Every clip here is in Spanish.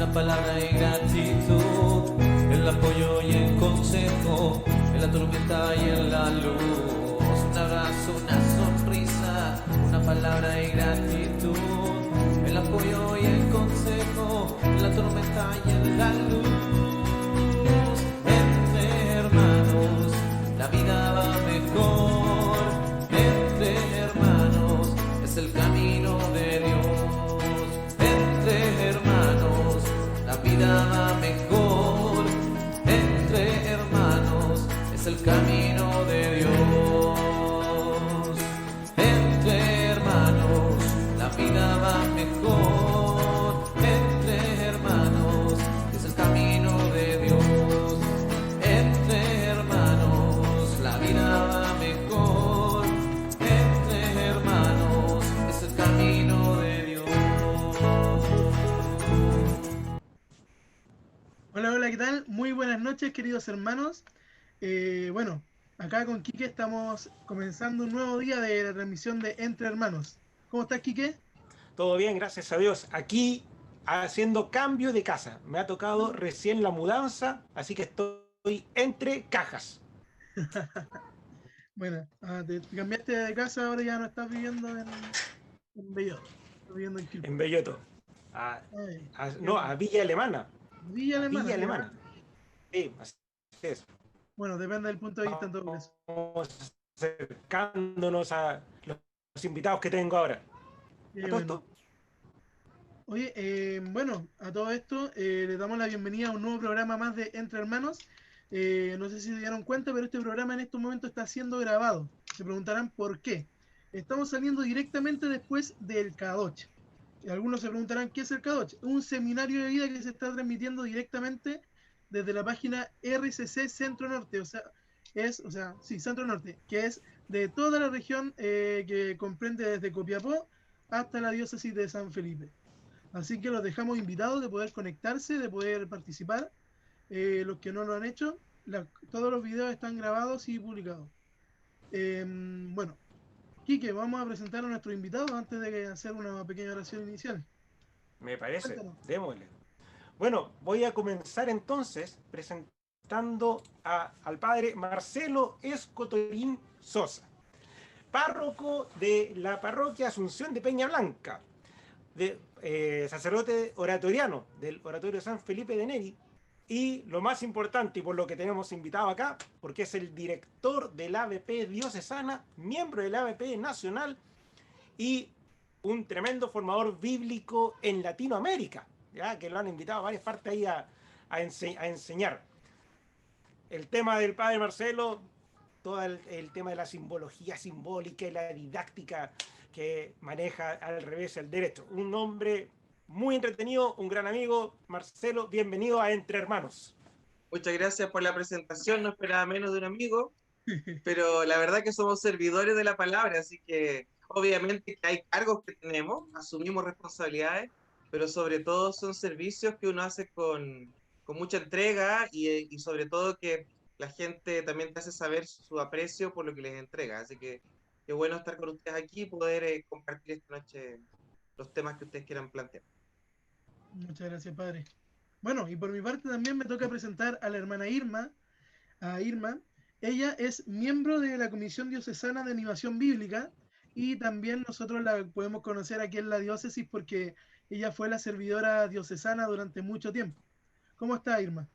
una palabra de gratitud, el apoyo y el consejo, en la tormenta y en la luz, un abrazo, una sonrisa, una palabra de gratitud, el apoyo y el consejo, en la tormenta y en la luz. Entre hermanos la vida va mejor, entre hermanos es el camino de Dios. Entre hermanos la vida va mejor, entre hermanos es el camino de Dios. Entre hermanos la vida va mejor, entre hermanos es el camino de Dios. Entre hermanos la vida va mejor, entre hermanos es el camino de Dios. Hola, hola, ¿qué tal? Muy buenas noches, queridos hermanos. Bueno, acá con Quique estamos comenzando un nuevo día de la transmisión de Entre Hermanos. ¿Cómo estás, Quique? Todo bien, gracias a Dios. Aquí haciendo cambio de casa. Me ha tocado recién la mudanza, así que estoy entre cajas. Bueno, te cambiaste de casa, ahora ya no estás viviendo en Belloto, estás viviendo en En Quilpué. Belloto. A, Ay, qué no, a bueno. Villa Alemana. Villa A Alemana, Villa qué Alemana. bueno. Sí, así es. Bueno, depende del punto de vista en todo caso. Vamos acercándonos a los invitados que tengo ahora. ¿A Qué todo bueno. esto? Oye, bueno, a todo esto le damos la bienvenida a un nuevo programa más de Entre Hermanos. No sé si se dieron cuenta, pero este programa en estos momentos está siendo grabado. Se preguntarán por qué. Estamos saliendo directamente después del K8. Y algunos se preguntarán qué es el K8. Un seminario de vida que se está transmitiendo directamente desde la página RCC Centro Norte. Sí, Centro Norte, que es de toda la región que comprende desde Copiapó hasta la diócesis de San Felipe. Así que los dejamos invitados de poder conectarse, de poder participar. Los que no lo han hecho, todos los videos están grabados y publicados. Bueno, Quique, vamos a presentar a nuestros invitados antes de hacer una pequeña oración inicial. Me parece. Cuéntanos. Démosle. Bueno, voy a comenzar entonces presentando al padre Marcelo Escotorín Sosa, párroco de la parroquia Asunción de Peña Blanca, sacerdote oratoriano del Oratorio San Felipe de Neri, y lo más importante, y por lo que tenemos invitado acá, porque es el director del ABP Diocesana, miembro del ABP Nacional y un tremendo formador bíblico en Latinoamérica, ¿ya? Que lo han invitado a varias partes ahí a enseñar. El tema del padre Marcelo, todo el tema de la simbología simbólica y la didáctica que maneja al revés el derecho. Un hombre muy entretenido, un gran amigo. Marcelo, bienvenido a Entre Hermanos. Muchas gracias por la presentación, no esperaba menos de un amigo, pero la verdad que somos servidores de la palabra, así que obviamente que hay cargos que tenemos, asumimos responsabilidades, pero sobre todo son servicios que uno hace con mucha entrega y sobre todo que la gente también te hace saber su aprecio por lo que les entrega. Así que qué bueno estar con ustedes aquí y poder compartir esta noche los temas que ustedes quieran plantear. Muchas gracias, padre. Bueno, y por mi parte también me toca presentar a la hermana Irma, a Irma. Ella es miembro de la Comisión Diocesana de Animación Bíblica y también nosotros la podemos conocer aquí en la diócesis porque ella fue la servidora diocesana durante mucho tiempo. ¿Cómo está, Irma?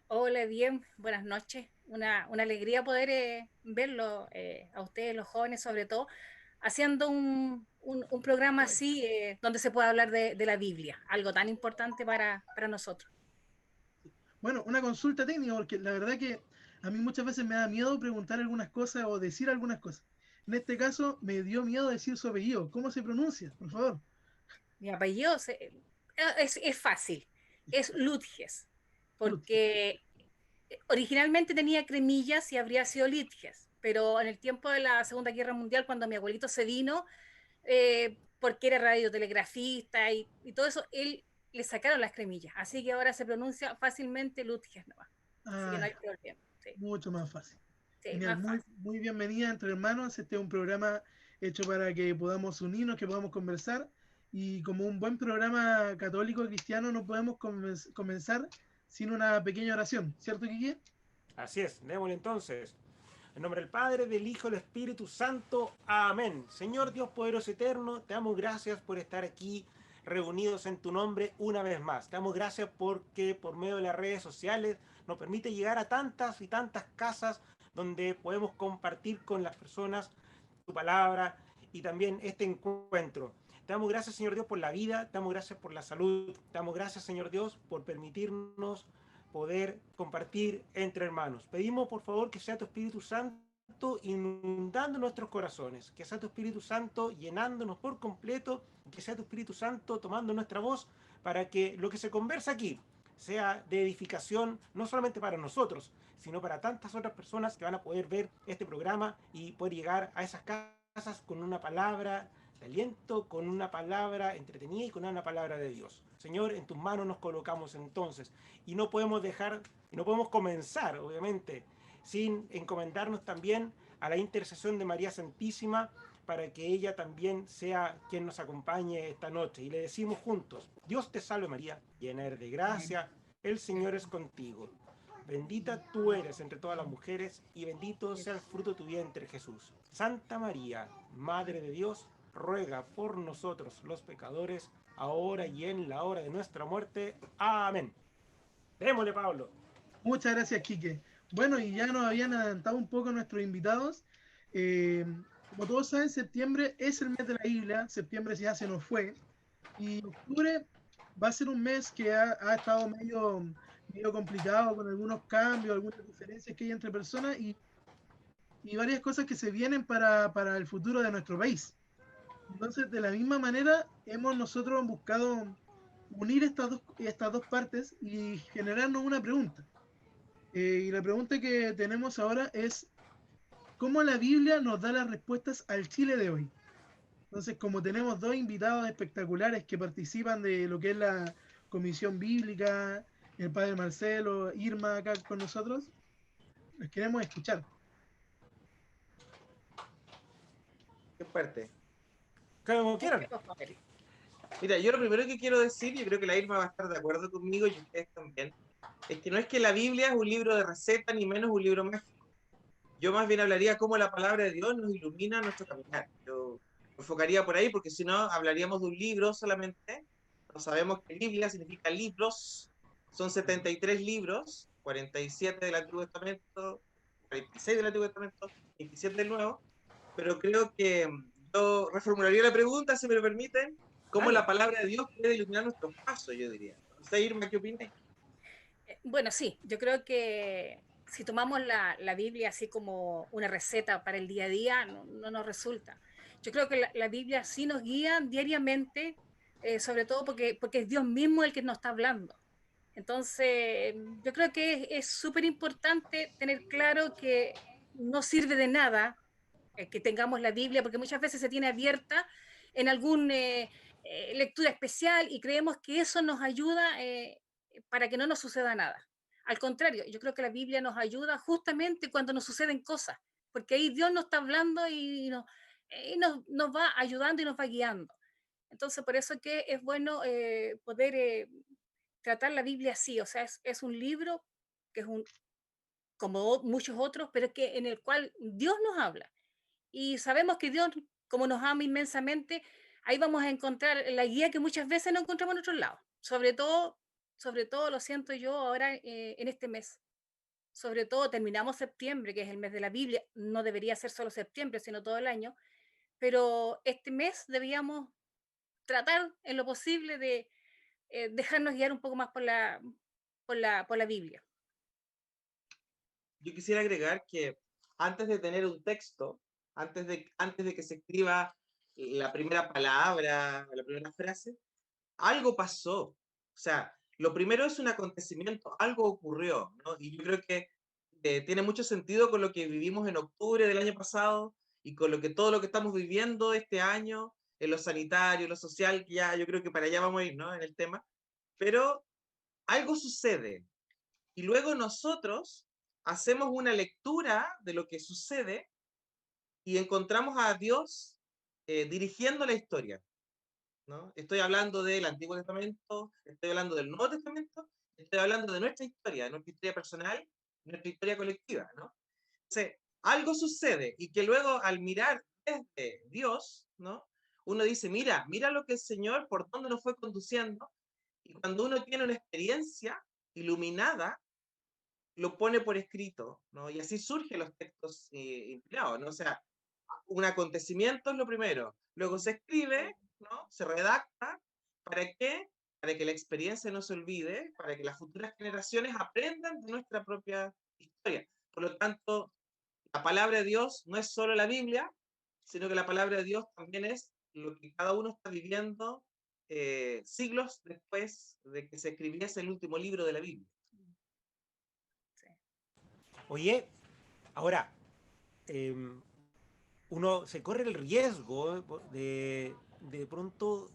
Hola, bien, buenas noches. Una alegría poder verlo a ustedes, los jóvenes, sobre todo, haciendo un programa así donde se pueda hablar de la Biblia, algo tan importante para nosotros. Bueno, una consulta técnica porque la verdad que a mí muchas veces me da miedo preguntar algunas cosas o decir algunas cosas. En este caso me dio miedo decir su apellido. ¿Cómo se pronuncia? Por favor. Mi apellido es fácil, es Lutges, Lutfi. porque originalmente tenía Cremillas y habría sido Litges, pero en el tiempo de la Segunda Guerra Mundial, cuando mi abuelito se vino, porque era radiotelegrafista y todo eso, él le sacaron las cremillas, así que ahora se pronuncia fácilmente Lutges nomás, así que Ah, no hay ya, problema, sí, mucho más fácil. sí, Genial, más muy, fácil. muy bienvenida entre hermanos. Este es un programa hecho para que podamos unirnos, que podamos conversar y como un buen programa católico cristiano no podemos comenzar sin una pequeña oración, ¿cierto, Quique? Así es, démosle entonces. En nombre del Padre, del Hijo y del Espíritu Santo. Amén. Señor Dios poderoso eterno, te damos gracias por estar aquí reunidos en tu nombre una vez más. Te damos gracias porque por medio de las redes sociales nos permite llegar a tantas y tantas casas donde podemos compartir con las personas tu palabra y también este encuentro. Te damos gracias, Señor Dios, por la vida, te damos gracias por la salud, te damos gracias, Señor Dios, por permitirnos poder compartir entre hermanos. Pedimos, por favor, que sea tu Espíritu Santo inundando nuestros corazones, que sea tu Espíritu Santo llenándonos por completo, que sea tu Espíritu Santo tomando nuestra voz para que lo que se conversa aquí sea de edificación, no solamente para nosotros, sino para tantas otras personas que van a poder ver este programa y poder llegar a esas casas con una palabra de aliento, con una palabra entretenida y con una palabra de Dios. Señor, en tus manos nos colocamos entonces y no podemos comenzar, obviamente, sin encomendarnos también a la intercesión de María Santísima para que ella también sea quien nos acompañe esta noche. Y le decimos juntos: Dios te salve María, llena eres de gracia, el Señor es contigo. Bendita tú eres entre todas las mujeres y bendito sea el fruto de tu vientre, Jesús. Santa María, Madre de Dios, ruega por nosotros los pecadores, ahora y en la hora de nuestra muerte. Amén. Démosle, Pablo. Muchas gracias, Quique. Bueno, y ya nos habían adelantado un poco nuestros invitados. Como todos saben, septiembre es el mes de la Biblia, septiembre ya se nos fue, y octubre va a ser un mes que ha estado medio complicado con algunos cambios, algunas diferencias que hay entre personas y varias cosas que se vienen para el futuro de nuestro país. Entonces, de la misma manera, nosotros buscado unir estas dos partes y generarnos una pregunta. Y la pregunta que tenemos ahora es, ¿cómo la Biblia nos da las respuestas al Chile de hoy? Entonces, como tenemos dos invitados espectaculares que participan de lo que es la Comisión Bíblica, el padre Marcelo, Irma acá con nosotros, los queremos escuchar. ¿Qué parte? Como quieran. Mira, yo lo primero que quiero decir, yo creo que la Irma va a estar de acuerdo conmigo y ustedes también, es que no es que la Biblia es un libro de receta ni menos un libro mágico. Yo más bien hablaría cómo la palabra de Dios nos ilumina nuestro caminar. Yo me enfocaría por ahí porque si no hablaríamos de un libro solamente. No sabemos que Biblia significa libros. Son 73 libros, 47 del Antiguo Testamento, 46 del Antiguo Testamento, 27 del Nuevo. Pero creo que yo reformularía la pregunta, si me lo permiten, cómo la palabra de Dios puede iluminar nuestros pasos, yo diría. No sé, Irma, ¿qué opinas? Bueno, sí, yo creo que si tomamos la Biblia así como una receta para el día a día, no nos resulta. Yo creo que la Biblia sí nos guía diariamente, sobre todo porque es Dios mismo el que nos está hablando. Entonces, yo creo que es súper importante tener claro que no sirve de nada que tengamos la Biblia, porque muchas veces se tiene abierta en alguna lectura especial y creemos que eso nos ayuda para que no nos suceda nada. Al contrario, yo creo que la Biblia nos ayuda justamente cuando nos suceden cosas, porque ahí Dios nos está hablando nos va ayudando y nos va guiando. Entonces, por eso es que es bueno poder tratar la Biblia así, o sea, es un libro que es como muchos otros, pero que en el cual Dios nos habla. Y sabemos que Dios, como nos ama inmensamente, ahí vamos a encontrar la guía que muchas veces no encontramos en otros lados. Sobre todo lo siento yo ahora en este mes. Sobre todo terminamos septiembre, que es el mes de la Biblia. No debería ser solo septiembre, sino todo el año. Pero este mes debíamos tratar en lo posible de dejarnos guiar un poco más por la Biblia. Yo quisiera agregar que antes de tener un texto, antes de que se escriba la primera palabra, la primera frase, algo pasó. O sea, lo primero es un acontecimiento, algo ocurrió, ¿no? Y yo creo que tiene mucho sentido con lo que vivimos en octubre del año pasado y con todo lo que estamos viviendo este año, en lo sanitario, en lo social, que ya yo creo que para allá vamos a ir, ¿no? En el tema. Pero algo sucede. Y luego nosotros hacemos una lectura de lo que sucede y encontramos a Dios dirigiendo la historia. ¿no? Estoy hablando del Antiguo Testamento, estoy hablando del Nuevo Testamento, estoy hablando de nuestra historia personal, nuestra historia colectiva, ¿no? Entonces, algo sucede y que luego al mirar desde Dios, ¿no? Uno dice, mira lo que el Señor, por dónde nos fue conduciendo, y cuando uno tiene una experiencia iluminada, lo pone por escrito, ¿no? Y así surgen los textos empleados, ¿no? O sea, un acontecimiento es lo primero, luego se escribe, ¿no? Se redacta, ¿para qué? Para que la experiencia no se olvide, para que las futuras generaciones aprendan de nuestra propia historia. Por lo tanto, la palabra de Dios no es solo la Biblia, sino que la palabra de Dios también es lo que cada uno está viviendo siglos después de que se escribiese el último libro de la Biblia. Sí. Oye, ahora, uno se corre el riesgo de pronto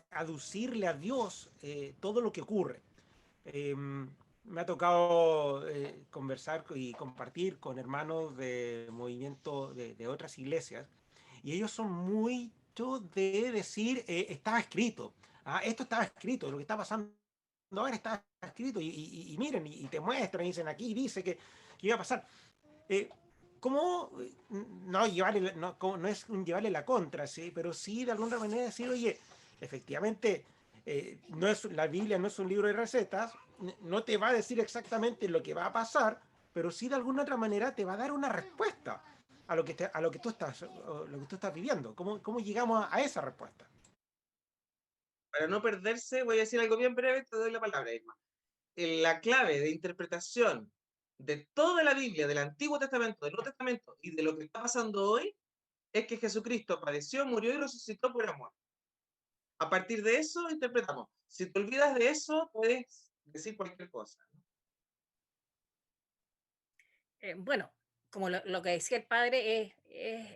aducirle a Dios todo lo que ocurre. Me ha tocado conversar y compartir con hermanos de movimiento de otras iglesias, y ellos son mucho de decir, estaba escrito, esto estaba escrito, lo que está pasando ahora está escrito, y miren, y te muestran, y dicen aquí, dice que iba a pasar. Eh, ¿Cómo no llevarle, no es un llevarle la contra, sí, pero sí de alguna manera decir, oye, efectivamente, no es, la Biblia no es un libro de recetas, no te va a decir exactamente lo que va a pasar, pero sí de alguna otra manera te va a dar una respuesta a lo que, a lo que tú estás viviendo. ¿Cómo llegamos a esa respuesta? Para no perderse, voy a decir algo bien breve, te doy la palabra, Irma. La clave de interpretación de toda la Biblia, del Antiguo Testamento, del Nuevo Testamento y de lo que está pasando hoy, es que Jesucristo padeció, murió y resucitó por amor. A partir de eso interpretamos. Si te olvidas de eso, puedes decir cualquier cosa. Bueno, como lo que decía el padre,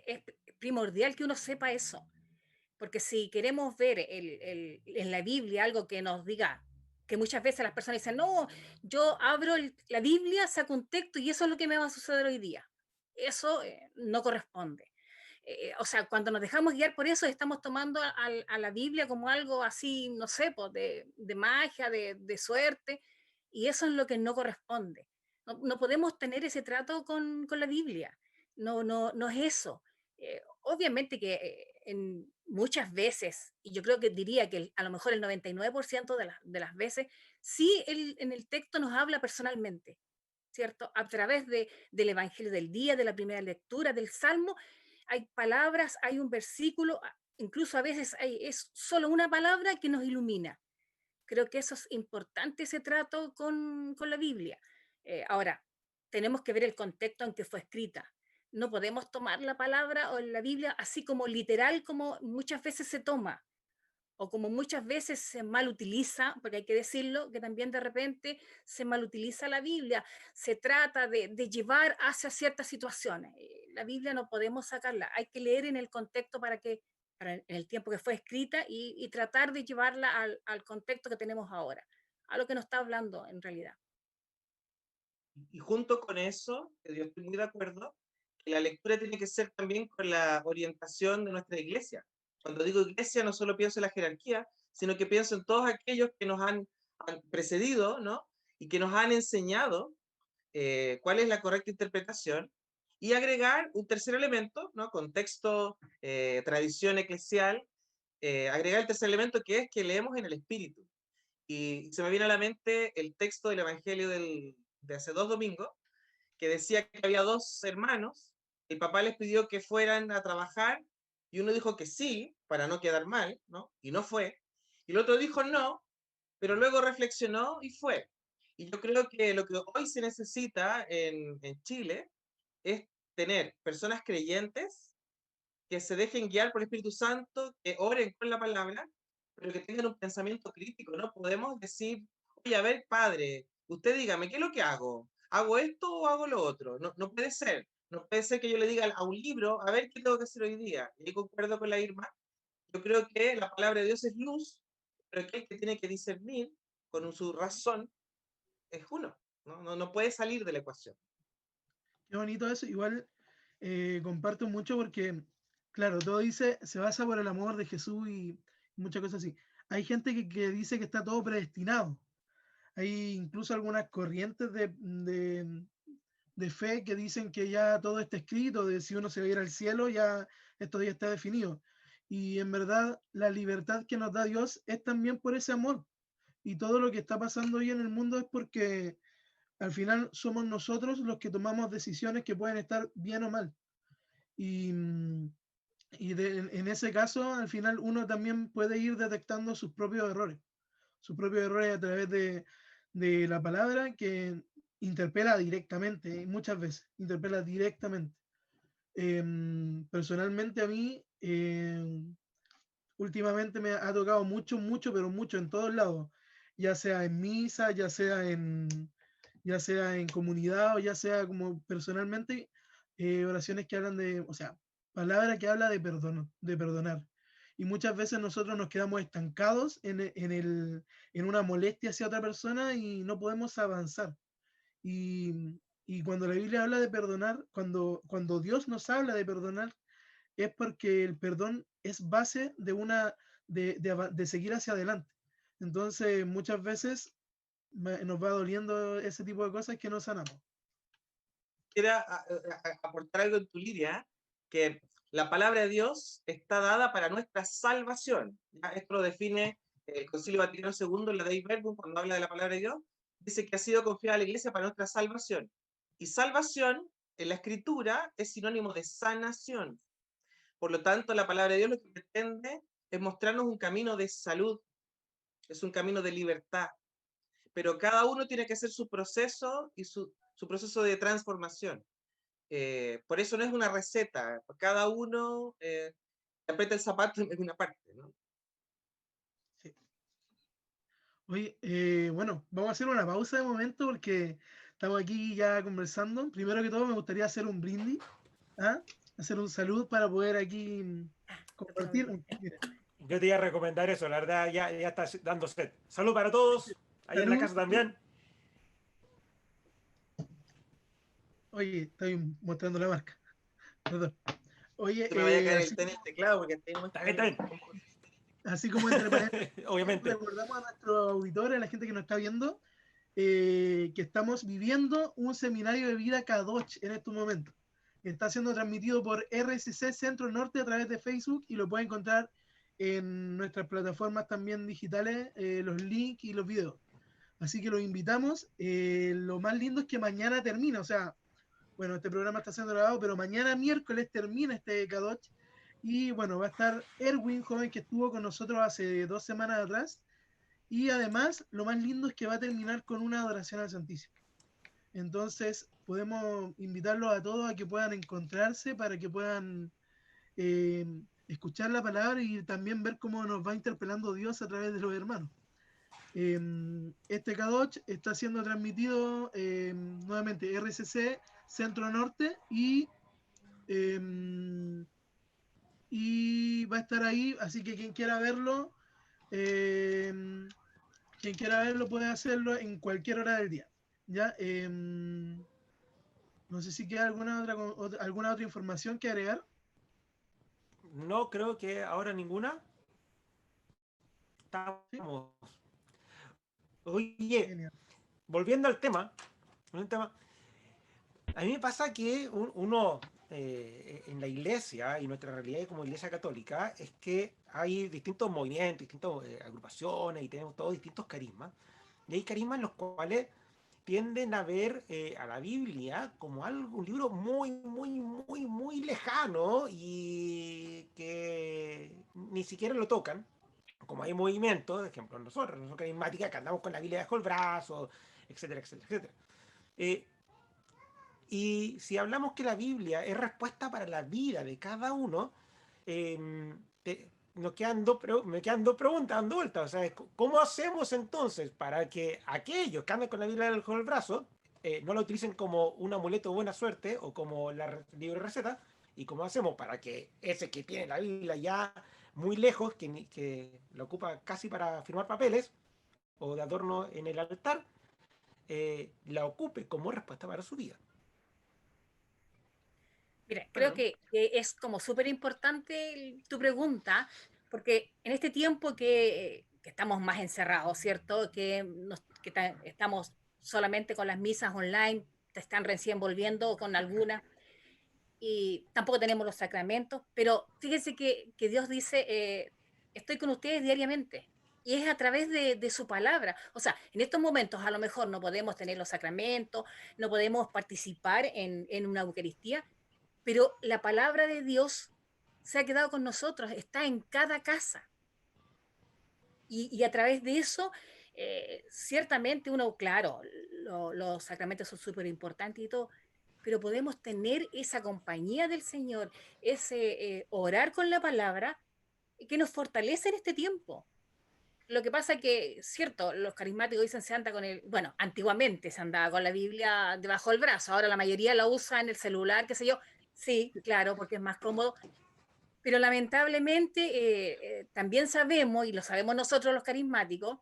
es primordial que uno sepa eso, porque si queremos ver en la Biblia algo que nos diga, que muchas veces las personas dicen, no, yo abro la Biblia, saco un texto y eso es lo que me va a suceder hoy día. Eso no corresponde. O sea, cuando nos dejamos guiar por eso, estamos tomando a la Biblia como algo así, no sé, pues de magia, de suerte, y eso es lo que no corresponde. No podemos tener ese trato con la Biblia. No es eso. Obviamente que muchas veces, y yo creo que diría que a lo mejor el 99% de las veces, sí en el texto nos habla personalmente, ¿cierto? A través del Evangelio del día, de la primera lectura, del Salmo, hay palabras, hay un versículo, incluso a veces es solo una palabra que nos ilumina. Creo que eso es importante, ese trato con la Biblia. Ahora, tenemos que ver el contexto en que fue escrita. No podemos tomar la palabra o la Biblia así como literal, como muchas veces se toma, o como muchas veces se mal utiliza, porque hay que decirlo, que también de repente se mal utiliza la Biblia, se trata de llevar hacia ciertas situaciones. La Biblia no podemos sacarla, hay que leer en el contexto en el tiempo que fue escrita y tratar de llevarla al contexto que tenemos ahora, a lo que nos está hablando en realidad. Y junto con eso, que yo estoy muy de acuerdo, que la lectura tiene que ser también con la orientación de nuestra iglesia. Cuando digo iglesia, no solo pienso en la jerarquía, sino que pienso en todos aquellos que nos han precedido, ¿no? Y que nos han enseñado cuál es la correcta interpretación, y agregar un tercer elemento, ¿no? Contexto, tradición eclesial, agregar el tercer elemento, que es que leemos en el Espíritu. Y se me viene a la mente el texto del Evangelio de hace 2 domingos, que decía que había dos hermanos, el papá les pidió que fueran a trabajar, y uno dijo que sí, para no quedar mal, ¿no? Y no fue, y el otro dijo no, pero luego reflexionó y fue. Y yo creo que lo que hoy se necesita en Chile es tener personas creyentes que se dejen guiar por el Espíritu Santo, que oren con la palabra, pero que tengan un pensamiento crítico. No podemos decir, oye, a ver, padre, usted dígame, ¿qué es lo que hago? ¿Hago esto o hago lo otro? No, no puede ser. No puede ser que yo le diga a un libro, a ver qué tengo que hacer hoy día. Y ahí concuerdo con la Irma. Yo creo que la palabra de Dios es luz, pero aquel que tiene que discernir con su razón es uno. No puede salir de la ecuación. Qué bonito eso. Igual comparto mucho porque, claro, todo dice, se basa por el amor de Jesús y muchas cosas así. Hay gente que dice que está todo predestinado. Hay incluso algunas corrientes de fe que dicen que ya todo está escrito, de si uno se va a ir al cielo, ya esto ya está definido. Y en verdad, la libertad que nos da Dios es también por ese amor. Y todo lo que está pasando hoy en el mundo es porque al final somos nosotros los que tomamos decisiones que pueden estar bien o mal. Y, en ese caso, al final uno también puede ir detectando sus propios errores a través de la palabra que interpela directamente, muchas veces, interpela directamente. Personalmente a mí, últimamente me ha tocado mucho, mucho, pero mucho en todos lados, ya sea en misa, ya sea en comunidad o ya sea como personalmente, oraciones que hablan de, o sea, palabra que habla de perdón, de perdonar. Y muchas veces nosotros nos quedamos estancados en una molestia hacia otra persona y no podemos avanzar. Y cuando la Biblia habla de perdonar, cuando Dios nos habla de perdonar, es porque el perdón es base de seguir hacia adelante. Entonces, muchas veces nos va doliendo ese tipo de cosas que no sanamos. Quiera aportar algo en tu Lidia, que la palabra de Dios está dada para nuestra salvación. ¿Ya? Esto lo define el Concilio Vaticano II, la Dei Verbum, cuando habla de la palabra de Dios, dice que ha sido confiada a la Iglesia para nuestra salvación. Y salvación en la Escritura es sinónimo de sanación. Por lo tanto, la palabra de Dios lo que pretende es mostrarnos un camino de salud, es un camino de libertad, pero cada uno tiene que hacer su proceso y su proceso de transformación. Por eso no es una receta, cada uno aprieta el zapato en una parte, ¿no? Sí. Oye, bueno, vamos a hacer una pausa de momento porque estamos aquí ya conversando. Primero que todo, me gustaría hacer un brindis, ¿ah? Hacer un salud para poder aquí compartir. Mira, Yo te iba a recomendar eso, la verdad ya está dando sed. Salud para todos, ahí en la salud. casa también. Oye, estoy mostrando la marca. Perdón. Oye, Se me vaya a caer el té en el teclado porque ahí no Está bien, está bien. así como entre paréntesis, Obviamente. recordamos a nuestros auditores, a la gente que nos está viendo, que estamos viviendo un seminario de vida Kadosh en estos momentos. Está siendo transmitido por RCC Centro Norte a través de Facebook y lo pueden encontrar en nuestras plataformas también digitales, los links y los videos. Así que los invitamos. Lo más lindo es que mañana termina, o sea, bueno, este programa está siendo grabado, pero mañana miércoles termina este Kadosh. Y bueno, va a estar Erwin, joven que estuvo con nosotros hace 2 semanas atrás. Y además, lo más lindo es que va a terminar con una adoración al Santísimo. Entonces, podemos invitarlos a todos a que puedan encontrarse para que puedan eh, escuchar la palabra y también ver cómo nos va interpelando Dios a través de los hermanos. Este Kadosh está siendo transmitido nuevamente RCC Centro Norte eh, y va a estar ahí, así que eh, quien quiera verlo puede hacerlo en cualquier hora del día. ¿Ya? No sé si queda alguna otra información que agregar. No creo que ahora ninguna. ¿Sí? Estamos. Oye, Genial. volviendo al tema, a mí me pasa que uno en la iglesia y nuestra realidad como iglesia católica es que hay distintos movimientos, distintas agrupaciones y tenemos todos distintos carismas. Y hay carismas en los cuales tienden a ver a la Biblia como un libro muy, muy, muy, muy lejano y que ni siquiera lo tocan. Como hay movimientos, por ejemplo, nosotros carismática que andamos con la Biblia bajo el brazo, etcétera, etcétera, etcétera. Eh, y si hablamos que la Biblia es respuesta para la vida de cada uno, me quedan dos preguntas dando vueltas. O sea, ¿cómo hacemos entonces para que aquellos que andan con la Biblia bajo el brazo no la utilicen como un amuleto de buena suerte o como la libre receta? ¿Y cómo hacemos para que ese que tiene la Biblia ya muy lejos, que la ocupa casi para firmar papeles o de adorno en el altar, la ocupe como respuesta para su vida? Mira, creo Bueno, que es como súper importante tu pregunta, porque en este tiempo que estamos más encerrados, ¿cierto? Estamos solamente con las misas online, te están recién volviendo con algunas, y tampoco tenemos los sacramentos, pero fíjense que Dios dice, estoy con ustedes diariamente. Y es a través de su palabra. O sea, en estos momentos a lo mejor no podemos tener los sacramentos, no podemos participar en una Eucaristía, pero la palabra de Dios se ha quedado con nosotros, está en cada casa. Y a través de eso, ciertamente uno, claro, los sacramentos son súper importantes y todo, pero podemos tener esa compañía del Señor, ese orar con la palabra, que nos fortalece en este tiempo. Lo que pasa que, cierto, los carismáticos dicen se anda con el, bueno, antiguamente se andaba con la Biblia debajo del brazo, ahora la mayoría la usa en el celular, qué sé yo. Sí, claro, porque es más cómodo, pero lamentablemente también sabemos, y lo sabemos nosotros los carismáticos,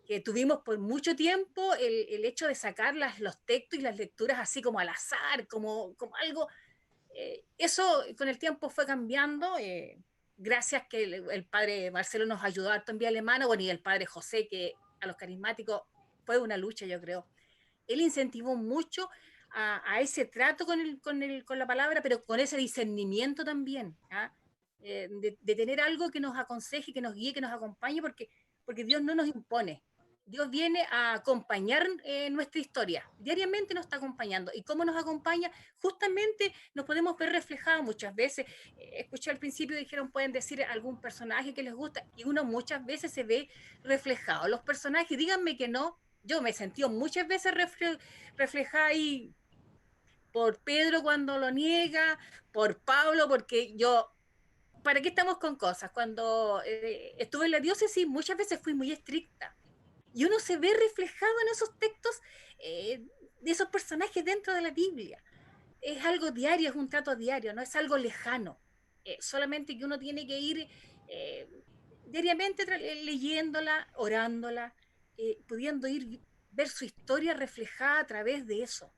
que tuvimos por mucho tiempo el hecho de sacar los textos y las lecturas así como al azar, como algo. Eso con el tiempo fue cambiando, gracias que el padre Marcelo nos ayudó harto en vía alemana, bueno, y el padre José, que a los carismáticos fue una lucha, yo creo. Él incentivó mucho a ese trato con la palabra, pero con ese discernimiento también, ¿ah? De tener algo que nos aconseje, que nos guíe, que nos acompañe, porque Dios no nos impone. Dios viene a acompañar nuestra historia. Diariamente nos está acompañando. ¿Y cómo nos acompaña? Justamente nos podemos ver reflejados muchas veces. Escuché al principio, dijeron, pueden decir algún personaje que les gusta, y uno muchas veces se ve reflejado. Los personajes, díganme que no, yo me sentí muchas veces reflejada ahí por Pedro cuando lo niega, por Pablo, porque yo, ¿para qué estamos con cosas? Cuando estuve en la diócesis muchas veces fui muy estricta y uno se ve reflejado en esos textos de esos personajes dentro de la Biblia. Es algo diario, es un trato diario, no es algo lejano. Solamente que uno tiene que ir eh, diariamente leyéndola, orándola, pudiendo ir ver su historia reflejada a través de eso.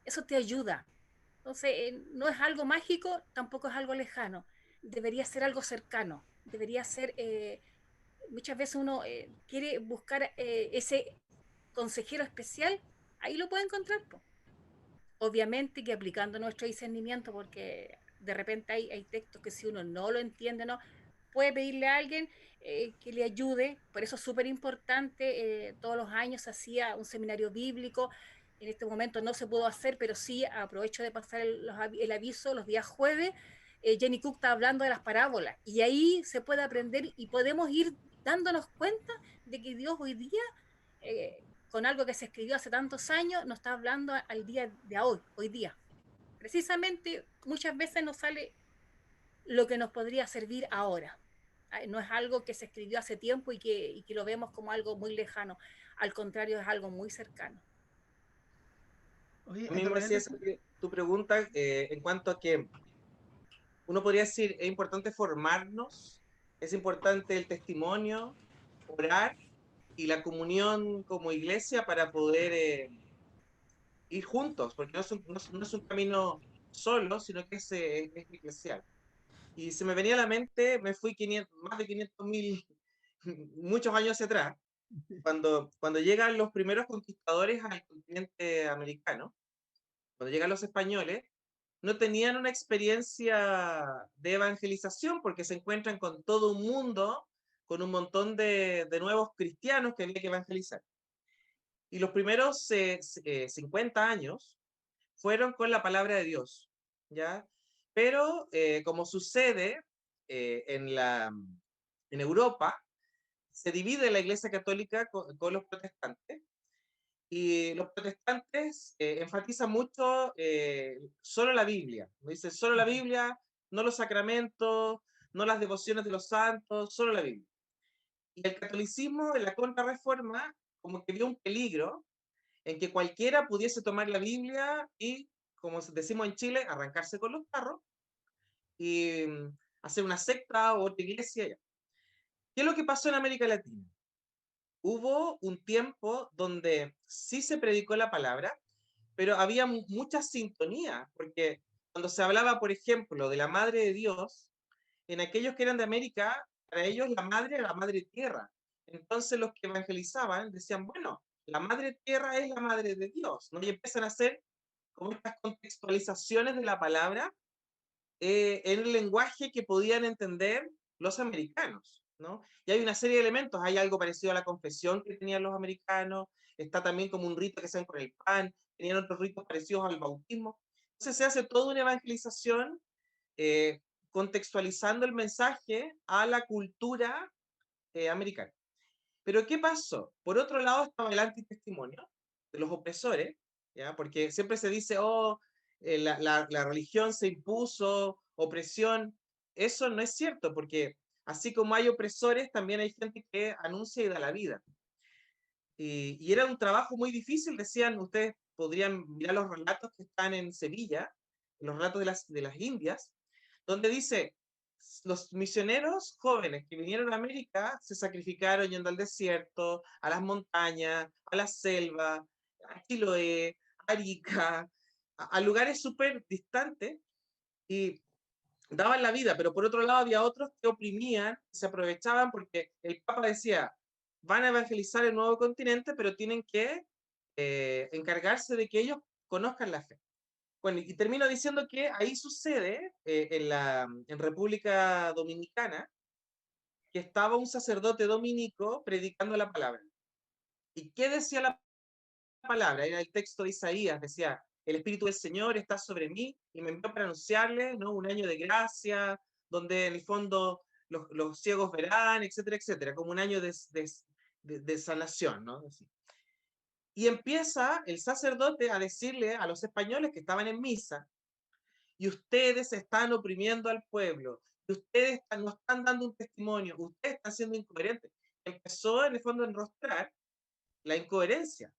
Eso te ayuda. Entonces, no es algo mágico, tampoco es algo lejano. Debería ser algo cercano. Debería ser, muchas veces uno quiere buscar ese consejero especial, ahí lo puede encontrar. Po. Obviamente que aplicando nuestro discernimiento, porque de repente hay textos que si uno no lo entiende, no puede pedirle a alguien que le ayude. Por eso es súper importante, todos los años se hacía un seminario bíblico. En este momento no se pudo hacer, pero sí aprovecho de pasar el aviso los días jueves. Jenny Cook está hablando de las parábolas y ahí se puede aprender y podemos ir dándonos cuenta de que Dios hoy día con algo que se escribió hace tantos años, nos está hablando al día de hoy día. Precisamente muchas veces nos sale lo que nos podría servir ahora. No es algo que se escribió hace tiempo y que lo vemos como algo muy lejano. Al contrario, es algo muy cercano. Oye, a a mí me través hacía de tu... tu pregunta en cuanto a que uno podría decir, es importante formarnos, es importante el testimonio, orar y la comunión como iglesia para poder ir juntos, porque no es un camino solo, sino que es eclesial. Y se me venía a la mente, me fui 500, más de 500.000, muchos años hacia atrás, cuando llegan los primeros conquistadores al continente americano, cuando llegan los españoles, no tenían una experiencia de evangelización porque se encuentran con todo un mundo, con un montón de nuevos cristianos que había que evangelizar. Y los primeros 50 años fueron con la palabra de Dios, ¿ya? Pero como sucede en Europa, se divide la Iglesia Católica con los protestantes, y los protestantes enfatizan mucho solo la Biblia. Dicen solo la Biblia, no los sacramentos, no las devociones de los santos, solo la Biblia. Y el catolicismo en la contrarreforma como que vio un peligro en que cualquiera pudiese tomar la Biblia y, como decimos en Chile, arrancarse con los carros y hacer una secta o otra iglesia. ¿Qué es lo que pasó en América Latina? Hubo un tiempo donde sí se predicó la palabra, pero había mucha sintonía, porque cuando se hablaba, por ejemplo, de la Madre de Dios, en aquellos que eran de América, para ellos la Madre era la Madre Tierra. Entonces los que evangelizaban decían, bueno, la Madre Tierra es la Madre de Dios, ¿no? Y empiezan a hacer como estas contextualizaciones de la palabra en el lenguaje que podían entender los americanos, ¿no? Y hay una serie de elementos, hay algo parecido a la confesión que tenían los americanos, está también como un rito que se hacen con el pan, tenían otros ritos parecidos al bautismo. Entonces se hace toda una evangelización eh, contextualizando el mensaje a la cultura americana. Pero ¿qué pasó? Por otro lado estaba el antitestimonio de los opresores, ¿ya? Porque siempre se dice, oh, la religión se impuso, opresión. Eso no es cierto, porque así como hay opresores, también hay gente que anuncia y da la vida. Y era un trabajo muy difícil, decían, ustedes podrían mirar los relatos que están en Sevilla, los relatos de las Indias, donde dice, los misioneros jóvenes que vinieron a América se sacrificaron yendo al desierto, a las montañas, a la selva, a Chiloé, a Arica, a lugares súper distantes y daban la vida, pero por otro lado había otros que oprimían, se aprovechaban porque el Papa decía, van a evangelizar el nuevo continente, pero tienen que encargarse de que ellos conozcan la fe. Bueno, y termino diciendo que ahí sucede en República Dominicana que estaba un sacerdote dominico predicando la palabra. ¿Y qué decía la palabra? Era el texto de Isaías, decía, el Espíritu del Señor está sobre mí y me envió para anunciarle, ¿no? Un año de gracia, donde en el fondo los ciegos verán, etcétera, etcétera, como un año de sanación, ¿no? Así. Y empieza el sacerdote a decirle a los españoles que estaban en misa, y ustedes están oprimiendo al pueblo, y ustedes no están dando un testimonio, ustedes están siendo incoherentes. Empezó en el fondo a enrostrar la incoherencia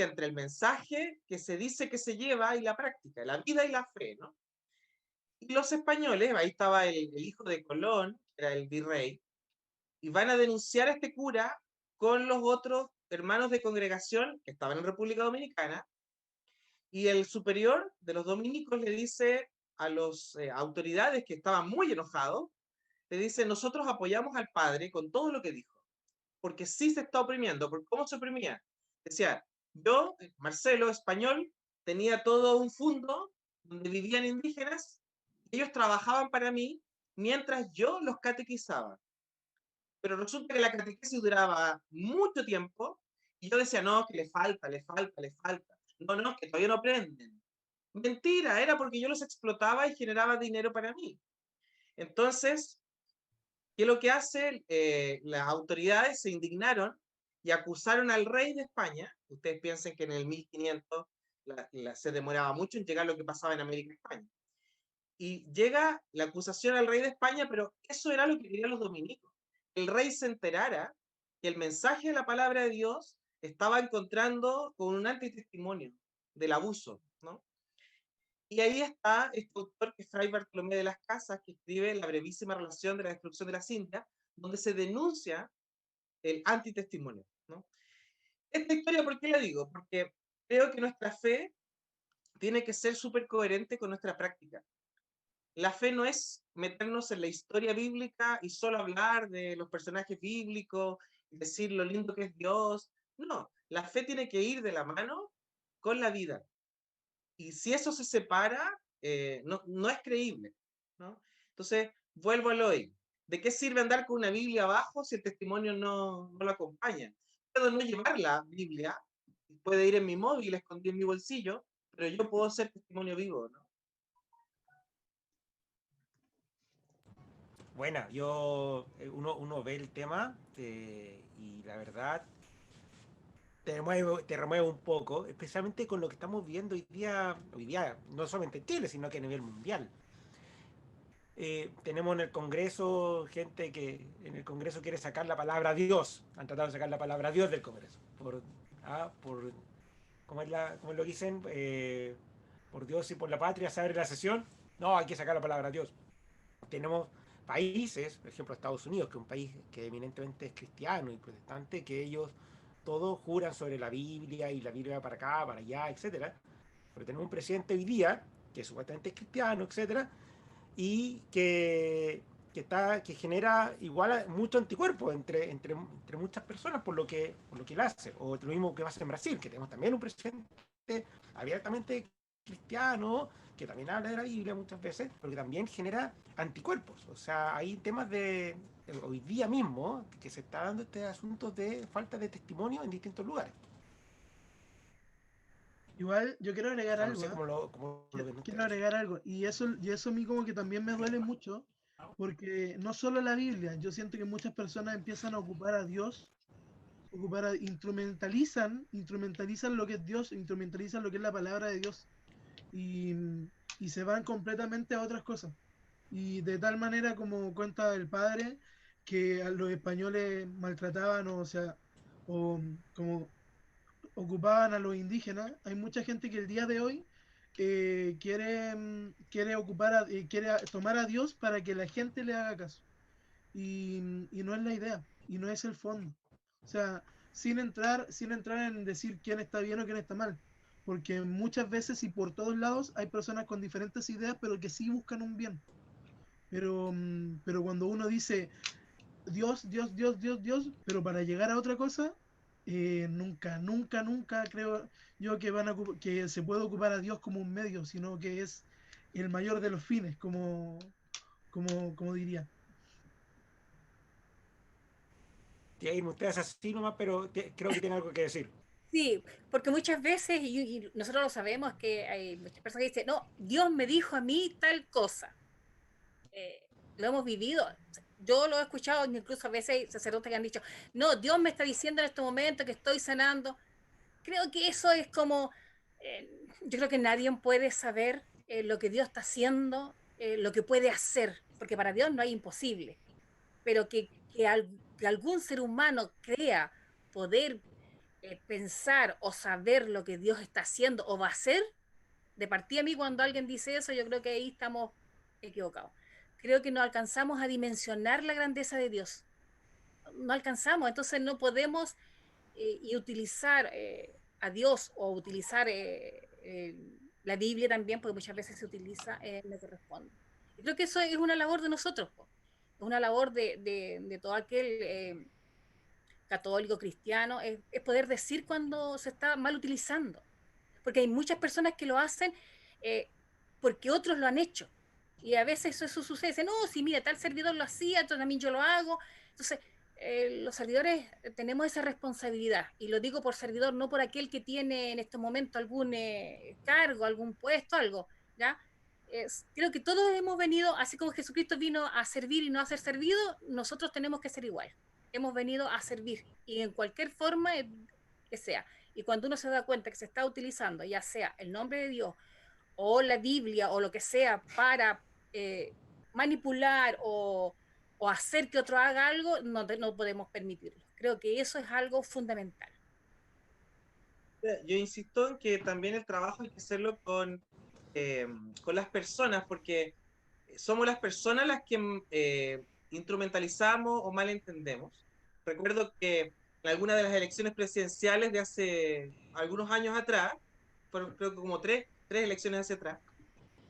entre el mensaje que se dice que se lleva y la práctica, la vida y la fe, ¿no? Y los españoles, ahí estaba el hijo de Colón, que era el virrey, y van a denunciar a este cura con los otros hermanos de congregación que estaban en República Dominicana, y el superior de los dominicos le dice a las autoridades que estaban muy enojados, le dice, nosotros apoyamos al padre con todo lo que dijo, porque sí se está oprimiendo. ¿Por cómo se oprimía? Decía, yo, Marcelo, español, tenía todo un fondo donde vivían indígenas, ellos trabajaban para mí mientras yo los catequizaba. Pero resulta que la catequesis duraba mucho tiempo y yo decía, no, que le falta, le falta, le falta. No, no, que todavía no aprenden. Mentira, era porque yo los explotaba y generaba dinero para mí. Entonces, ¿qué es lo que hace? Las autoridades se indignaron y acusaron al rey de España. Ustedes piensen que en el 1500 se demoraba mucho en llegar lo que pasaba en América y España. Y llega la acusación al rey de España, pero eso era lo que querían los dominicos. El rey se enterara que el mensaje de la palabra de Dios estaba encontrando con un antitestimonio del abuso, ¿no? Y ahí está este autor que es Fray Bartolomé de las Casas, que escribe La brevísima relación de la destrucción de las Indias, donde se denuncia el antitestimonio, ¿no? Esta historia, ¿por qué la digo? Porque creo que nuestra fe tiene que ser súper coherente con nuestra práctica. La fe no es meternos en la historia bíblica y solo hablar de los personajes bíblicos, y decir lo lindo que es Dios. No, la fe tiene que ir de la mano con la vida. Y si eso se separa, no es creíble, ¿no? Entonces, vuelvo al hoy. ¿De qué sirve andar con una Biblia abajo si el testimonio no lo acompaña? Puedo no llevar la Biblia, puede ir en mi móvil, escondido en mi bolsillo, pero yo puedo ser testimonio vivo, ¿no? Bueno, uno ve el tema y la verdad te remueve un poco, especialmente con lo que estamos viendo hoy día, no solamente en Chile, sino que a nivel mundial. Tenemos en el Congreso gente que en el Congreso quiere sacar la palabra Dios, han tratado de sacar la palabra Dios del Congreso, ¿cómo lo dicen? Por Dios y por la patria se abre la sesión. No, hay que sacar la palabra Dios. Tenemos países, por ejemplo Estados Unidos, que es un país que eminentemente es cristiano y protestante, que ellos todos juran sobre la Biblia y la Biblia para acá, para allá, etcétera. Pero tenemos un presidente hoy día que supuestamente es cristiano, etcétera, y que genera igual mucho anticuerpo entre muchas personas por lo que él hace. O lo mismo que pasa en Brasil, que tenemos también un presidente abiertamente cristiano, que también habla de la Biblia muchas veces, pero que también genera anticuerpos. O sea, hay temas hoy día mismo, que se está dando este asunto de falta de testimonio en distintos lugares. Igual yo quiero O agregar sea, no algo, sé ¿ah? cómo lo ven Quiero ustedes. agregar algo. Y eso a mí como que también me duele mucho, porque no solo la Biblia, yo siento que muchas personas empiezan a ocupar a Dios, instrumentalizan lo que es Dios, instrumentalizan lo que es la palabra de Dios, y, y se van completamente a otras cosas. Y de tal manera como cuenta el padre, que a los españoles maltrataban, o sea, o como ocupaban a los indígenas, hay mucha gente que el día de hoy quiere tomar a Dios para que la gente le haga caso. Y no es la idea, y no es el fondo. O sea, sin entrar en decir quién está bien o quién está mal. Porque muchas veces y por todos lados hay personas con diferentes ideas, pero que sí buscan un bien. Pero cuando uno dice Dios, Dios, Dios, Dios, Dios, pero para llegar a otra cosa, nunca, nunca, nunca creo yo que que se puede ocupar a Dios como un medio, sino que es el mayor de los fines, como diría. Jair, usted es así nomás, pero creo que tiene algo que decir. Sí, porque muchas veces, y nosotros lo sabemos, que hay muchas personas que dicen, no, Dios me dijo a mí tal cosa. Lo hemos vivido. Yo lo he escuchado, incluso a veces sacerdotes que han dicho, no, Dios me está diciendo en este momento que estoy sanando. Creo que eso es como, yo creo que nadie puede saber lo que Dios está haciendo, lo que puede hacer, porque para Dios no hay imposible, pero que algún ser humano crea poder pensar o saber lo que Dios está haciendo o va a hacer, de partida a mí cuando alguien dice eso, yo creo que ahí estamos equivocados. Creo que no alcanzamos a dimensionar la grandeza de Dios. No alcanzamos, entonces no podemos y utilizar a Dios o utilizar la Biblia también, porque muchas veces se utiliza en lo que responde. Y creo que eso es una labor de nosotros, po. Es una labor de todo aquel católico, cristiano, es poder decir cuando se está mal utilizando. Porque hay muchas personas que lo hacen eh, porque otros lo han hecho. Y a veces eso sucede, dicen, no, si mira, tal servidor lo hacía, entonces también yo lo hago. Entonces, los servidores tenemos esa responsabilidad. Y lo digo por servidor, no por aquel que tiene en este momento algún cargo, algún puesto, algo. ¿Ya? Creo que todos hemos venido, así como Jesucristo vino a servir y no a ser servido, nosotros tenemos que ser igual. Hemos venido a servir y en cualquier forma que sea. Y cuando uno se da cuenta que se está utilizando, ya sea el nombre de Dios o la Biblia o lo que sea para manipular o hacer que otro haga algo, no podemos permitirlo. Creo que eso es algo fundamental. Yo insisto en que también el trabajo hay que hacerlo con las personas, porque somos las personas las que instrumentalizamos o malentendemos. Recuerdo que en alguna de las elecciones presidenciales de hace algunos años atrás, fueron creo que como tres elecciones hacia atrás,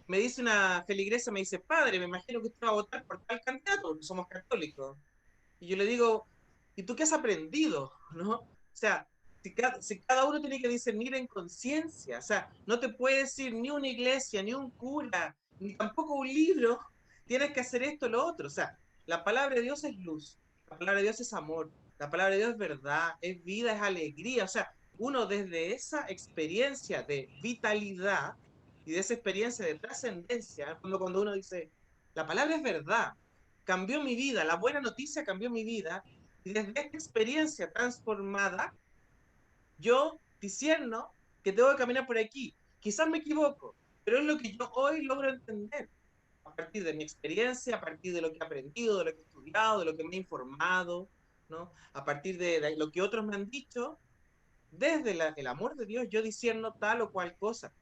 me dice una feligresa, me dice, padre, me imagino que usted va a votar por tal candidato, porque somos católicos. Y yo le digo, ¿y tú qué has aprendido? ¿No? O sea, si cada uno tiene que discernir en conciencia, o sea, no te puede decir ni una iglesia, ni un cura, ni tampoco un libro, tienes que hacer esto o lo otro. O sea, la palabra de Dios es luz, la palabra de Dios es amor, la palabra de Dios es verdad, es vida, es alegría. O sea, uno desde esa experiencia de vitalidad y de esa experiencia de trascendencia, cuando uno dice, la palabra es verdad, cambió mi vida, la buena noticia cambió mi vida, y desde esta experiencia transformada, yo discerno que tengo que caminar por aquí. Quizás me equivoco, pero es lo que yo hoy logro entender a partir de mi experiencia, a partir de lo que he aprendido, de lo que he estudiado, de lo que me he informado, ¿no? A partir de lo que otros me han dicho, desde el amor de Dios yo discerno tal o cual cosa.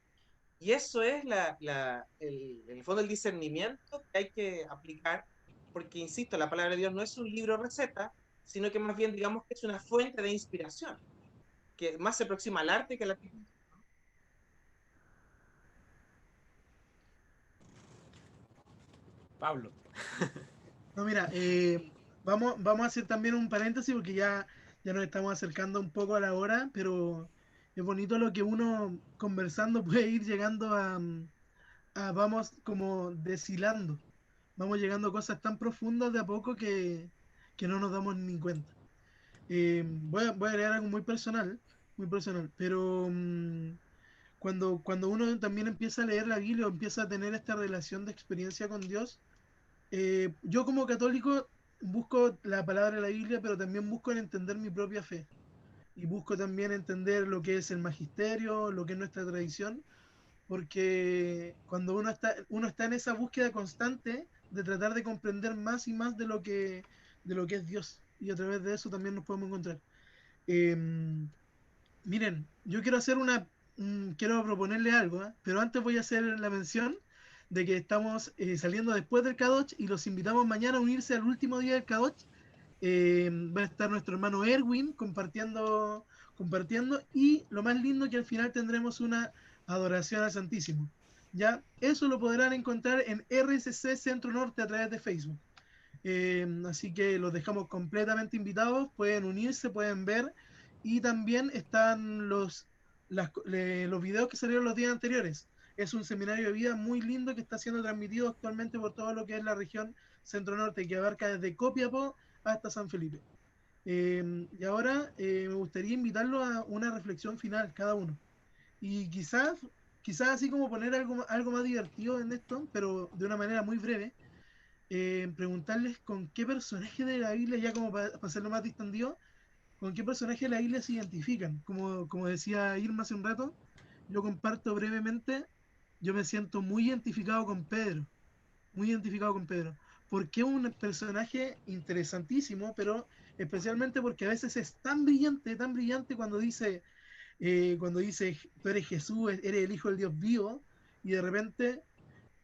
Y eso es en el fondo el discernimiento que hay que aplicar, porque, insisto, la palabra de Dios no es un libro receta, sino que más bien digamos que es una fuente de inspiración, que más se aproxima al arte que a la pintura. Pablo. No, mira, vamos a hacer también un paréntesis porque ya nos estamos acercando un poco a la hora, pero es bonito lo que uno conversando puede ir llegando vamos como deshilando, vamos llegando a cosas tan profundas de a poco que no nos damos ni cuenta. Voy a leer algo muy personal, pero cuando uno también empieza a leer la Biblia o empieza a tener esta relación de experiencia con Dios, yo como católico busco la palabra de la Biblia, pero también busco en entender mi propia fe y busco también entender lo que es el magisterio, lo que es nuestra tradición, porque cuando uno está en esa búsqueda constante de tratar de comprender más y más de lo que es Dios, y a través de eso también nos podemos encontrar. Em, Miren, yo quiero quiero proponerle algo, ¿eh? Pero antes voy a hacer la mención de que estamos saliendo después del Kadosh y los invitamos mañana a unirse al último día del Kadosh. Va a estar nuestro hermano Erwin compartiendo y lo más lindo que al final tendremos una adoración al Santísimo. Ya, eso lo podrán encontrar en RCC Centro Norte a través de Facebook. Así que los dejamos completamente invitados, pueden unirse, pueden ver y también están los videos que salieron los días anteriores. Es un seminario de vida muy lindo que está siendo transmitido actualmente por todo lo que es la región Centro Norte, que abarca desde Copiapó hasta San Felipe. Y ahora me gustaría invitarlo a una reflexión final cada uno. Y quizás así como poner algo más divertido en esto, pero de una manera muy breve, preguntarles con qué personaje de la Biblia, ya como para hacerlo más distendido, con qué personaje de la Biblia se identifican. Como decía Irma hace un rato, yo comparto brevemente, yo me siento muy identificado con Pedro, muy identificado con Pedro, porque es un personaje interesantísimo, pero especialmente porque a veces es tan brillante cuando dice, tú eres Jesús, eres el Hijo del Dios vivo, y de repente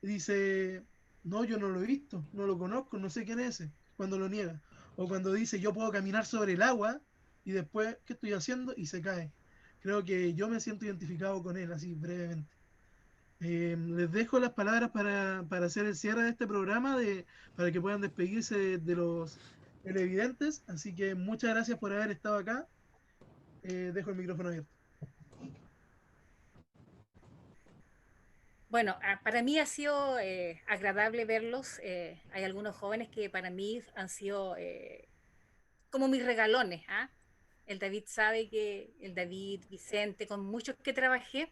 dice, no, yo no lo he visto, no lo conozco, no sé quién es ese, cuando lo niega. O cuando dice, yo puedo caminar sobre el agua y después, ¿qué estoy haciendo? Y se cae. Creo que yo me siento identificado con él, así brevemente. Les dejo las palabras para hacer el cierre de este programa, para que puedan despedirse de los televidentes. Así que muchas gracias por haber estado acá. Dejo el micrófono abierto. Bueno, para mí ha sido agradable verlos. Hay algunos jóvenes que para mí han sido como mis regalones. ¿Ah? El David sabe que el David, Vicente, con muchos que trabajé.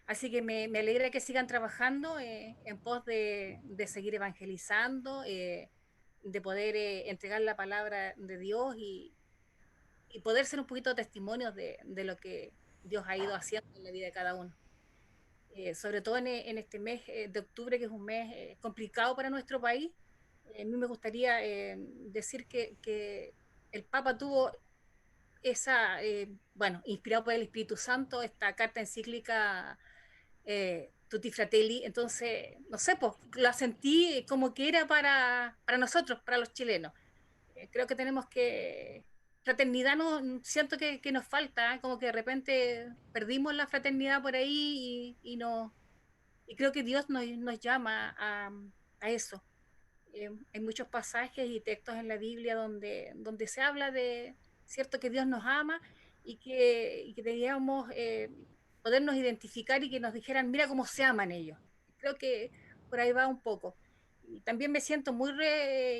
Así que me alegra que sigan trabajando en pos de seguir evangelizando, de poder entregar la palabra de Dios y poder ser un poquito testimonios de lo que Dios ha ido haciendo en la vida de cada uno. Sobre todo en este mes de octubre, que es un mes complicado para nuestro país. A mí me gustaría decir que el Papa tuvo esa, bueno, inspirado por el Espíritu Santo, esta carta encíclica Tutti Fratelli. Entonces, no sé, pues la sentí como que era para nosotros, para los chilenos. Creo que tenemos que... Fraternidad no, siento que nos falta, ¿eh? Como que de repente perdimos la fraternidad por ahí y creo que Dios nos llama a eso. Hay muchos pasajes y textos en la Biblia donde se habla de, cierto, que Dios nos ama y que debíamos podernos identificar y que nos dijeran, mira cómo se aman ellos. Creo que por ahí va un poco. Y también me siento muy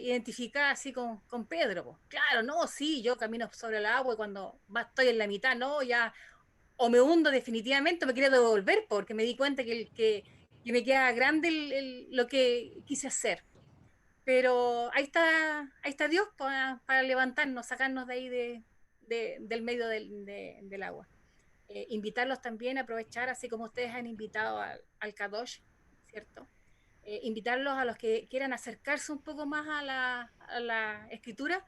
identificada así con Pedro. Po. Claro, no, sí, yo camino sobre el agua y cuando estoy en la mitad, no, ya o me hundo definitivamente o me quiero devolver porque me di cuenta que me queda grande lo que quise hacer. Pero ahí está Dios para levantarnos, sacarnos de ahí del medio del agua. Invitarlos también a aprovechar, así como ustedes han invitado al Kadosh, ¿cierto? Invitarlos a los que quieran acercarse un poco más a la escritura,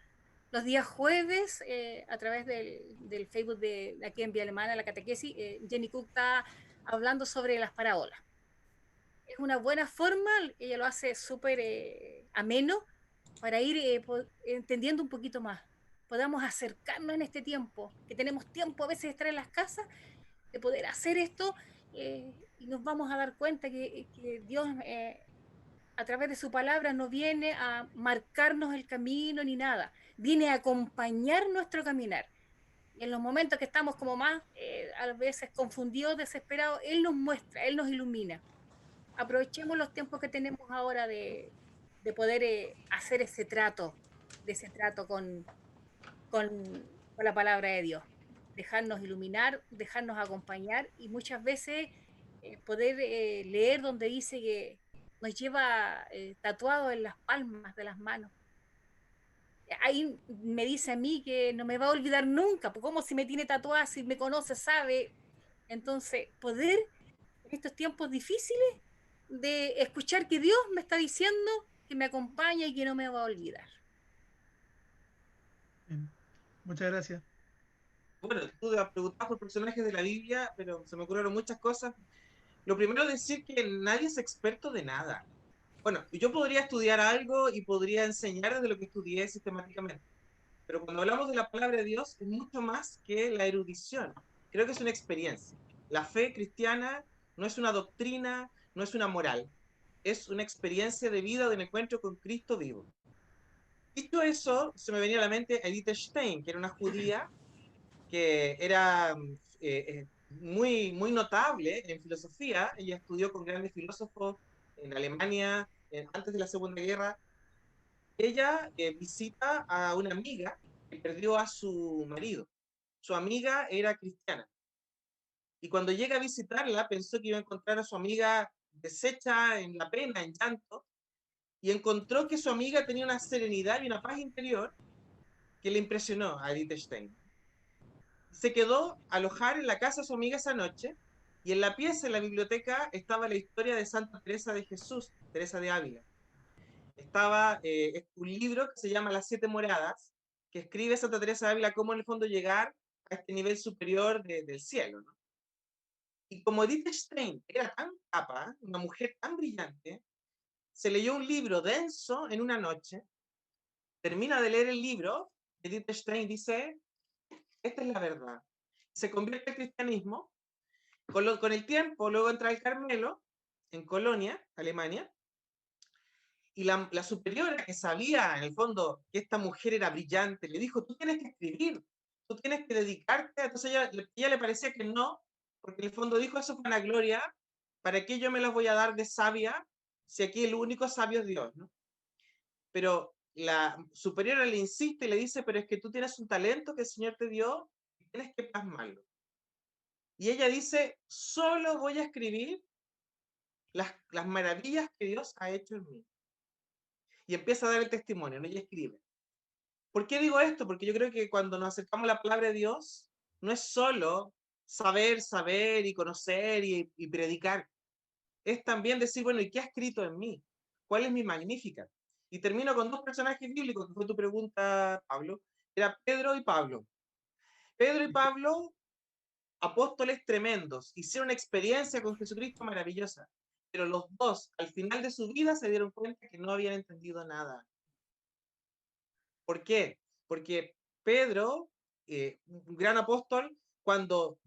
los días jueves, a través del Facebook de aquí en Vía Alemana, la catequesis, Jenny Cook está hablando sobre las parábolas. Es una buena forma, ella lo hace súper ameno para ir entendiendo un poquito más. Podamos acercarnos en este tiempo, que tenemos tiempo a veces de estar en las casas, de poder hacer esto y nos vamos a dar cuenta que Dios a través de su palabra no viene a marcarnos el camino ni nada, viene a acompañar nuestro caminar. Y en los momentos que estamos como más, a veces confundidos, desesperados, Él nos muestra, Él nos ilumina. Aprovechemos los tiempos que tenemos ahora de poder hacer ese trato con la palabra de Dios. Dejarnos iluminar, dejarnos acompañar y muchas veces poder leer donde dice que nos lleva tatuado en las palmas de las manos. Ahí me dice a mí que no me va a olvidar nunca, pues como si me tiene tatuada, si me conoce, sabe. Entonces, poder en estos tiempos difíciles de escuchar que Dios me está diciendo que me acompaña y que no me va a olvidar. Bien. Muchas gracias. Bueno, tú preguntabas por personajes de la Biblia, pero se me ocurrieron muchas cosas. Lo primero es decir que nadie es experto de nada. Bueno, yo podría estudiar algo y podría enseñar desde lo que estudié sistemáticamente, pero cuando hablamos de la palabra de Dios es mucho más que la erudición. Creo que es una experiencia. La fe cristiana no es una doctrina, no es una moral, es una experiencia de vida, de un encuentro con Cristo vivo. Dicho eso, se me venía a la mente Edith Stein, que era una judía que era muy notable en filosofía. Ella estudió con grandes filósofos en Alemania antes de la Segunda Guerra. Ella visita a una amiga que perdió a su marido. Su amiga era cristiana. Y cuando llega a visitarla, pensó que iba a encontrar a su amiga deshecha en la pena, en llanto, y encontró que su amiga tenía una serenidad y una paz interior que le impresionó a Edith Stein. Se quedó a alojar en la casa de su amiga esa noche, y en la pieza, en la biblioteca, estaba la historia de Santa Teresa de Jesús, Teresa de Ávila. Estaba un libro que se llama Las Siete Moradas, que escribe Santa Teresa de Ávila cómo en el fondo llegar a este nivel superior del cielo, ¿no? Y como Edith Stein era tan capa, una mujer tan brillante, se leyó un libro denso en una noche, termina de leer el libro, Edith Stein dice, esta es la verdad. Se convierte al cristianismo, con el tiempo, luego entra al Carmelo, en Colonia, Alemania, y la superiora que sabía en el fondo que esta mujer era brillante, le dijo, tú tienes que escribir, tú tienes que dedicarte, entonces ella le parecía que no, porque en el fondo dijo, eso fue una gloria, ¿para qué yo me las voy a dar de sabia si aquí el único sabio es Dios, ¿no? Pero la superiora le insiste y le dice, pero es que tú tienes un talento que el Señor te dio y tienes que plasmarlo. Y ella dice, solo voy a escribir las maravillas que Dios ha hecho en mí. Y empieza a dar el testimonio, ¿no? Ella escribe. ¿Por qué digo esto? Porque yo creo que cuando nos acercamos a la palabra de Dios, no es solo saber y conocer y predicar. Es también decir, bueno, ¿y qué ha escrito en mí? ¿Cuál es mi magnífica? Y termino con dos personajes bíblicos, que fue tu pregunta, Pablo. Era Pedro y Pablo. Pedro y Pablo, apóstoles tremendos, hicieron una experiencia con Jesucristo maravillosa, pero los dos, al final de su vida, se dieron cuenta que no habían entendido nada. ¿Por qué? Porque Pedro, un gran apóstol, cuando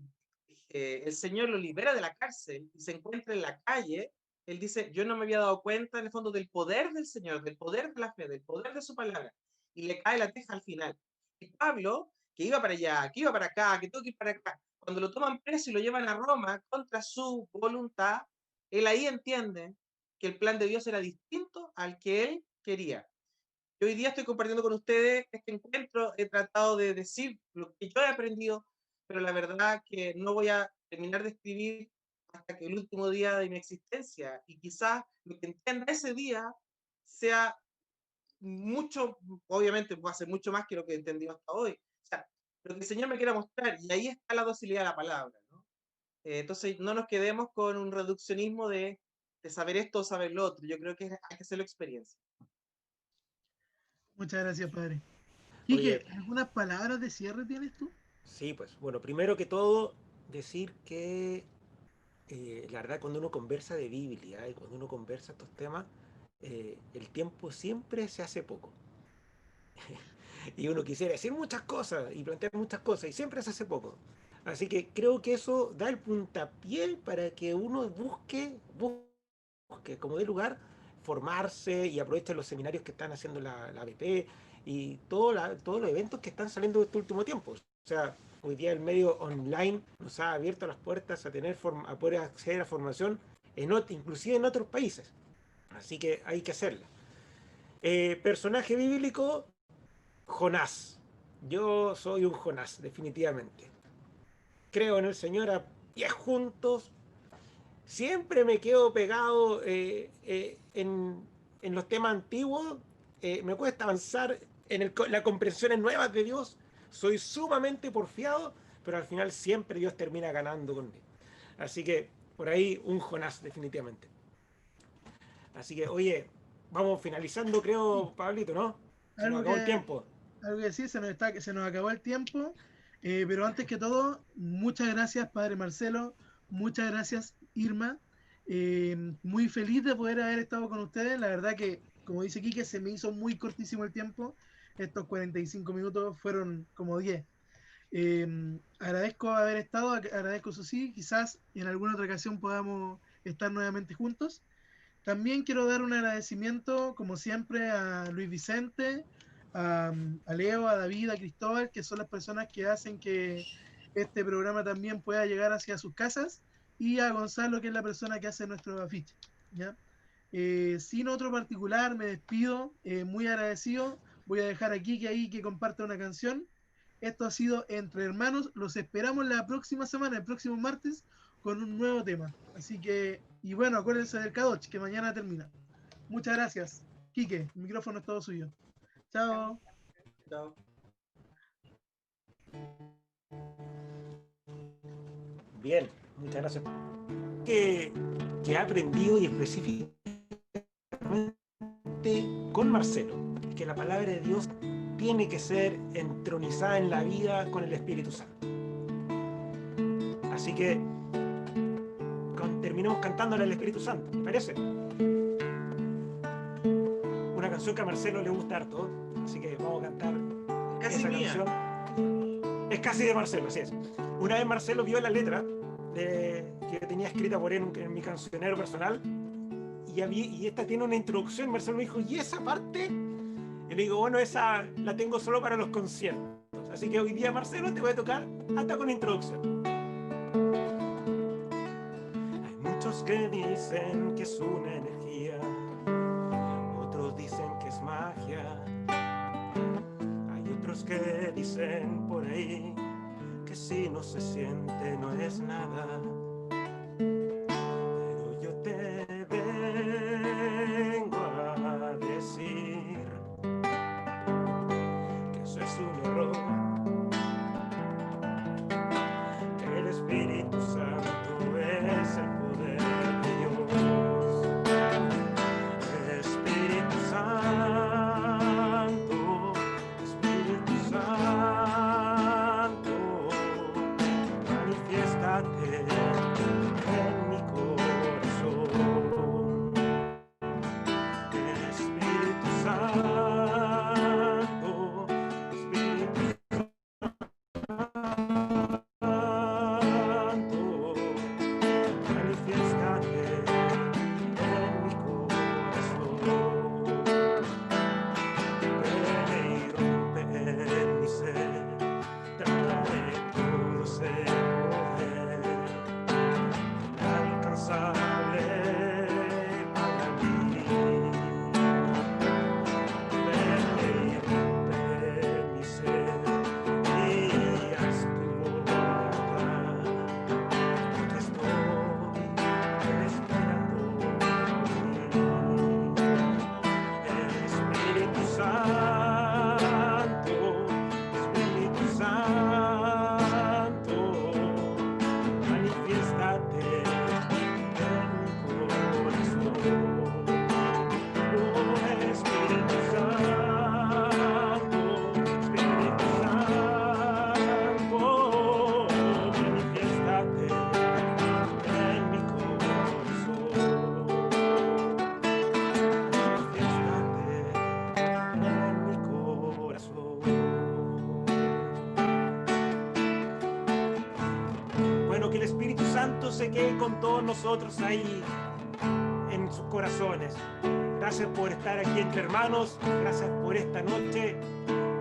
el Señor lo libera de la cárcel y se encuentra en la calle, él dice, yo no me había dado cuenta en el fondo del poder del Señor, del poder de la fe, del poder de su palabra, y le cae la teja al final. Y Pablo, que iba para allá, que iba para acá, que tuvo que ir para acá, cuando lo toman preso y lo llevan a Roma contra su voluntad, él ahí entiende que el plan de Dios era distinto al que él quería. Yo hoy día estoy compartiendo con ustedes este encuentro, he tratado de decir lo que yo he aprendido, pero la verdad que no voy a terminar de escribir hasta que el último día de mi existencia, y quizás lo que entienda ese día sea mucho, obviamente va a ser mucho más que lo que he entendido hasta hoy. O sea, lo que el Señor me quiera mostrar, y ahí está la docilidad de la palabra, ¿no? Entonces no nos quedemos con un reduccionismo de saber esto o saber lo otro. Yo creo que hay que hacerlo experiencia. Muchas gracias, padre. Oye, Quique, ¿algunas palabras de cierre tienes tú? sí, pues, bueno, primero que todo, decir que la verdad cuando uno conversa de Biblia y cuando uno conversa estos temas, el tiempo siempre se hace poco. Y uno quisiera decir muchas cosas y plantear muchas cosas y siempre se hace poco. Así que creo que eso da el puntapié para que uno busque como de lugar, formarse y aprovechen los seminarios que están haciendo la ABP y todos los eventos que están saliendo de este último tiempo. O sea, hoy día el medio online nos ha abierto las puertas a poder acceder a formación inclusive en otros países. Así que hay que hacerla. Personaje bíblico, Jonás. Yo soy un Jonás, definitivamente. Creo en el Señor a pies juntos. Siempre me quedo pegado en los temas antiguos. Me cuesta avanzar en las comprensiones nuevas de Dios. Soy sumamente porfiado, pero al final siempre Dios termina ganando conmigo. Así que por ahí un Jonás, definitivamente. Así que, oye, vamos finalizando, creo, Pablito, ¿no? Se nos acabó el tiempo. Algo que sí, se nos acabó el tiempo. Pero antes que todo, muchas gracias, Padre Marcelo. Muchas gracias, Irma. Muy feliz de poder haber estado con ustedes. La verdad que, como dice Quique, se me hizo muy cortísimo el tiempo. Estos 45 minutos fueron como 10. Agradezco haber estado, agradezco eso sí. Quizás en alguna otra ocasión podamos estar nuevamente juntos. También quiero dar un agradecimiento, como siempre, a Luis Vicente, a Leo, a David, a Cristóbal, que son las personas que hacen que este programa también pueda llegar hacia sus casas, y a Gonzalo, que es la persona que hace nuestro afiche, ¿ya? Sin otro particular, me despido, muy agradecido. Voy a dejar aquí que comparta una canción. Esto ha sido Entre Hermanos. Los esperamos la próxima semana, el próximo martes, con un nuevo tema. Así que, y bueno, acuérdense del Kadosh, que mañana termina. Muchas gracias. Quique, el micrófono es todo suyo. Chao. Chao. Bien, muchas gracias. Que he aprendido, y específicamente con Marcelo, es que la palabra de Dios tiene que ser entronizada en la vida con el Espíritu Santo. Así que terminemos cantándole al Espíritu Santo, ¿te parece? Una canción que a Marcelo le gusta harto, así que vamos a cantar esa canción. Es casi de Marcelo, así es. Una vez Marcelo vio la letra que tenía escrita por él en mi cancionero personal, y esta tiene una introducción. Marcelo me dijo, ¿y esa parte? Y le digo, bueno, esa la tengo solo para los conciertos. Así que hoy día, Marcelo, te voy a tocar hasta con introducción. Hay muchos que dicen que es una energía, otros dicen que es magia, hay otros que dicen por ahí que si no se siente no es nada. Pero yo te vengo a decir que eso es un error, que el Espíritu Santo es el poder de Dios. El Espíritu Santo, Espíritu Santo, manifiéstate en mi corazón. El Espíritu Santo, Espíritu Santo, manifiéstate en mi corazón. Ven y rompe mi ser, trae todo ese poder inalcanzable para mí. Ven y rompe mi ser y haz tu voluntad. Aquí estoy esperando por ti. Espíritu Santo, Espíritu Santo, manifiéstate en mi corazón. Oh, Espíritu Santo, Espíritu Santo, manifiéstate en mi corazón. Manifiéstate en mi corazón. Bueno, que el Espíritu Santo se quede con todos nosotros ahí en sus corazones. Gracias por estar aquí entre hermanos. Gracias por esta noche.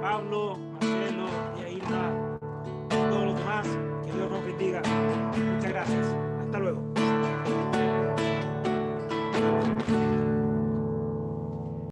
Pablo, Marcelo, Irma, todos los demás. Que Dios nos bendiga. Muchas gracias.